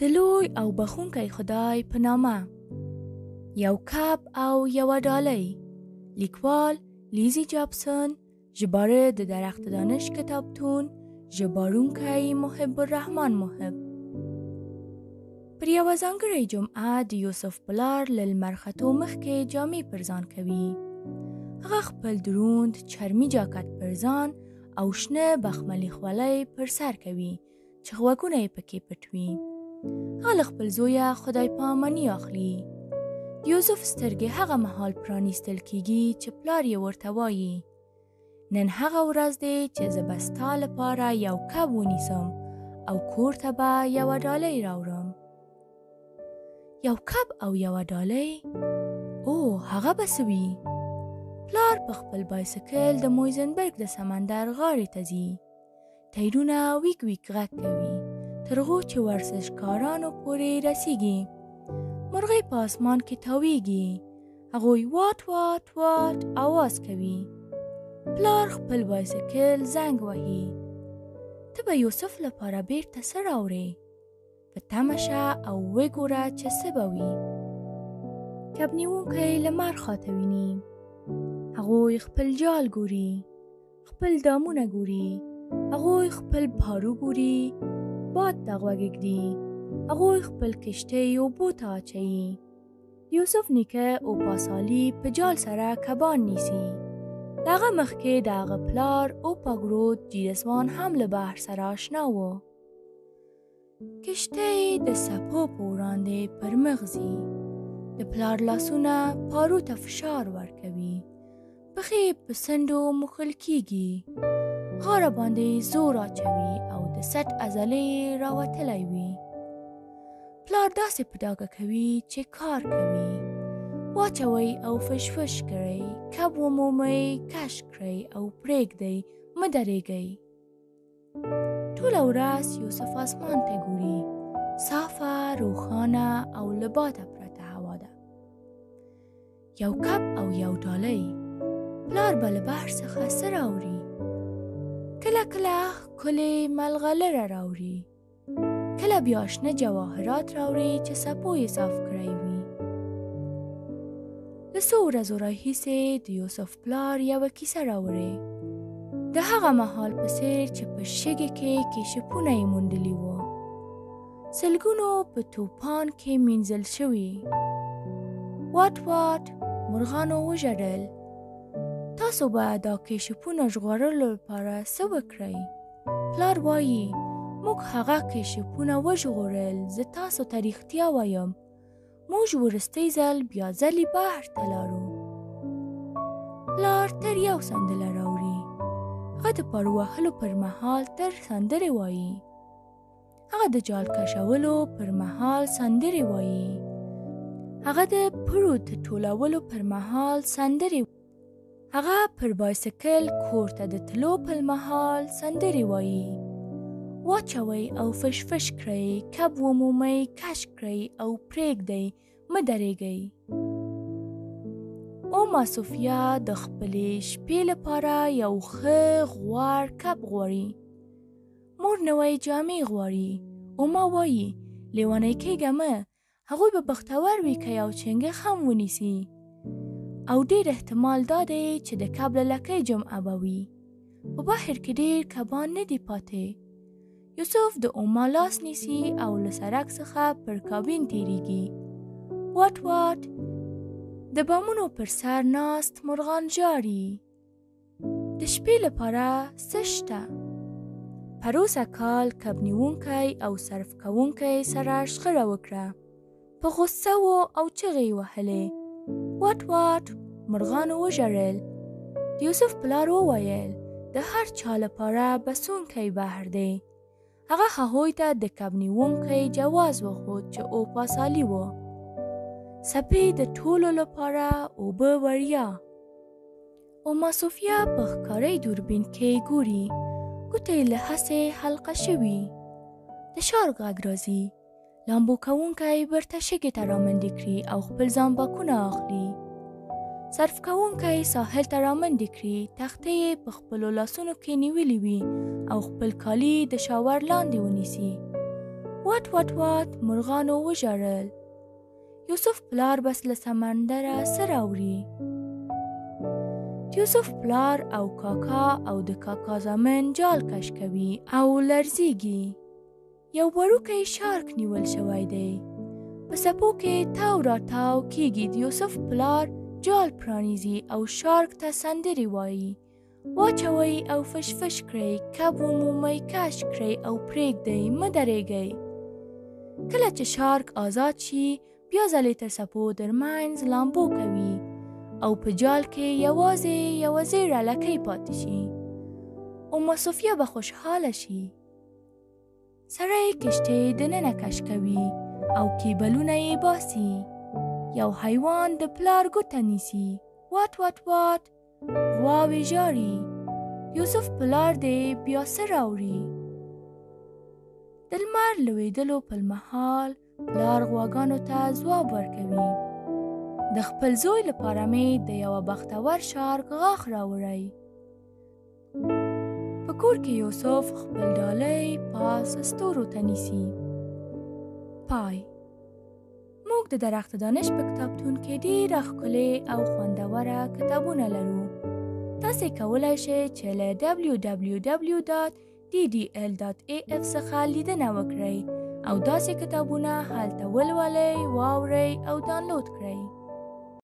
د لوی او بخښونکی خدای په نامه. یو کب او یوه ډالۍ. لیکوال لیزی جابسون. ژباړه د درخت دانش کتابتون. ژباړونکی محب الرحمن محب. پر یوه ځانګړې جمعه د یوسف پلار له لمر ختو مخکې جامې پر ځان کوي. هغه خپل دروند چرمي جاکټ پر ځان او شنه بخملي خولۍ پر سر کوي چې غوږونه یې پکې پټ وي. هغه له خپل زویه خدای پاماني اخلي. د یوسف سترګې هغه مهال پرانیستل کیږي چې پلار یې ورته وایي: نن هغه ورځ دی چې زه به ستا لپاره یو کب ونیسم او کور ته به یوه ډالۍ راوړم. یو کب او یوه ډالۍ؟ او هغه به څه وي؟ پلار په خپل بایسکل د مویزنبرګ د سمندر غاړې ته ځي. ټایرونه ویک ویک غږ کوي تر هغو چې ورزشکارانو پورې رسیږي. مرغۍ په اسمان کې تاویږي. هغوی واټ واټ واټ آواز کوي. پلار خپل بایسکل زنګ وهي. ته به یوسف لپاره بیرته څه راوړې؟ په تمه شه او وګوره چې څه به وي. کب نیونکی لمر خواته ویني. هغوی خپل جال ګوري، خپل دامونه ګوري، هغوی خپل بارو ګوري، باد ته غوږ ږدي، هغوی خپل کشتۍ اوبو ته اچوي. یوسف نیکه او پاسالي په جال سره کبان نیسي. د هغه مخکې د هغه پلار او پاګرود جیرسوان هم له بحر سره آشنا و. کشتۍ د څپو په وړاندې پر مخ ځي. د پلار لاسونه پارو ته فشار ورکوي. پښې په څنډو موښل کیږي. غاړه باندې زور اچوي او د سټ عضلې راوتلی وي. پلار داسې په ډاګه کوي چې کار کوي. واچوئ او فشفش کړئ، کب ومومئ، کش کړئ او پرېږدئ، مه درېږئ. ټوله ورځ یوسف اسمان ته ګوري. صافه، روښانه او له باده پرته هوا ده. یو کب او یو ډالۍ. پلار به له بحر څخه څه راوړي؟ کله کله ښکلې ملغلره راوړي، کله بیا شنه جواهرات راوړي چې څپو یې صاف کړی وي. له څو ورځو راهیسې د یوسف پلار یوه کیسه راوړې، د هغه مهال په څېر چې په شګې کې کیشپونه یې موندلي وو. سلګونو په توپان کې مینځل شوي. واټ واټ مرغانو وژړل. تاسو به دا کیشپونه ژغورلو لپاره څه وکړئ؟ پلار وایي موږ هغه کیشپونه وژغورل. زه تاسو ته رښتیا وایم، موږ وروستی ځل بیا ځلې بحر ته لاړو. پلار تر یو سندله راوړي. هغه د پارو وهلو پر مهال تر سندرې وایي. هغه د جال کشولو پر مهال سندرې وایي. هغه د پړو د ټولولو پر مهال سندرې. هغه پر بایسکل کور ته د تلو پر مهال سندرې وایي. واچوئ او فشفش کړئ، کب ومومئ، کش کړئ او پرېږدئ، مه درېږئ. اوما صوفیا د خپلې شپې لپاره یو ښه غوړ کب غواړي. مور نوی جامې غواړي. اوما وایي لیونی کېږه مه، هغوی به بختور وي که یو چنګښ هم ونیسي. او ډېر احتمال دا دی چې د کب له لکۍ جمعه به وي. په بحر کې ډېر کبان نه دي پاتې. یوسف د اوما لاس نیسي او له سړک څخه پر کابین تیریږي. واټ واټ د بامونو پر سر ناست مرغان ژاړي. د شپې لپاره څه شته؟ پروسه کال کب نیونکی او صرف کوونکی سره شخړه وکړه. په غوسه و او چغې یې وهلې. واټ واټ مرغانو وژړل. د یوسف پلار وویل د هر چا لپاره بسونکی بحر دی. هغه هغوی ته د کب نیونکی جواز وښود چې او پاسالي و. څپې د ټولو لپاره اوبه وړیا. اوما صوفیا په ښکارۍ دوربین کې ګوري. ګوتې له هسې حلقه شوي. د شار غږ راځي. لامبو کوونکی برته شګې ته رامنډې کړي او خپل زامباکونه اخلي. صرف کوونکی ساحل ته رامنډې کړي. تختې یې په خپلو لاسونو کې نیولې وي او خپل کالي د شاور لاندې ونیسي. وات مرغانو وژړل. یوسف پلار بس له سمندره څه راوړي؟ یوسف پلار او کاکا او د کاکا زامن جال کش کوي او لرزیږي. یو وړوکی شارک نیول شوی دی. په څپو کې تاو را تاو کیږي. د یوسف پلار جال پرانیزي او شارک ته سندرې وایي. واچوئ او فشفش کړئ، کب ومومئ کش کړئ او پرېږدئ، مه درېږئ. کله چې شارک آزاد شي بیا ځلې تر څپو ترمنځ لامبو کوي او په جال کې یوازې یوه زیړه لکۍ پاتې شي. ام صفیه به خوشحاله شي. سړی کشتۍ دننه کش کوي او کیبلونه یې باسي. یو حیوان د پلار ګوته نیسي. وات غواوې ژاړي. یوسف پلار دې بیا څه راوړي؟ د لمر لوېدلو پر مهال پلار غواګانو ته ځواب ورکوي. د خپل زوی لپاره مې د یوه بختور شارک غاښ راوړی. په کور کې یوسف خپل ډالۍ پاس ستورو ته نیسي. پای. موږ د درخت دانش په کتابتون کې ډېره ښکلې او خوندوره کتابونه لرو. تاسې کولی شئ چې له www.ddl.af څخه لیدنه وکړئ او داسې کتابونه هلته ولولئ، واورئ او ډاونلوډ کړئ.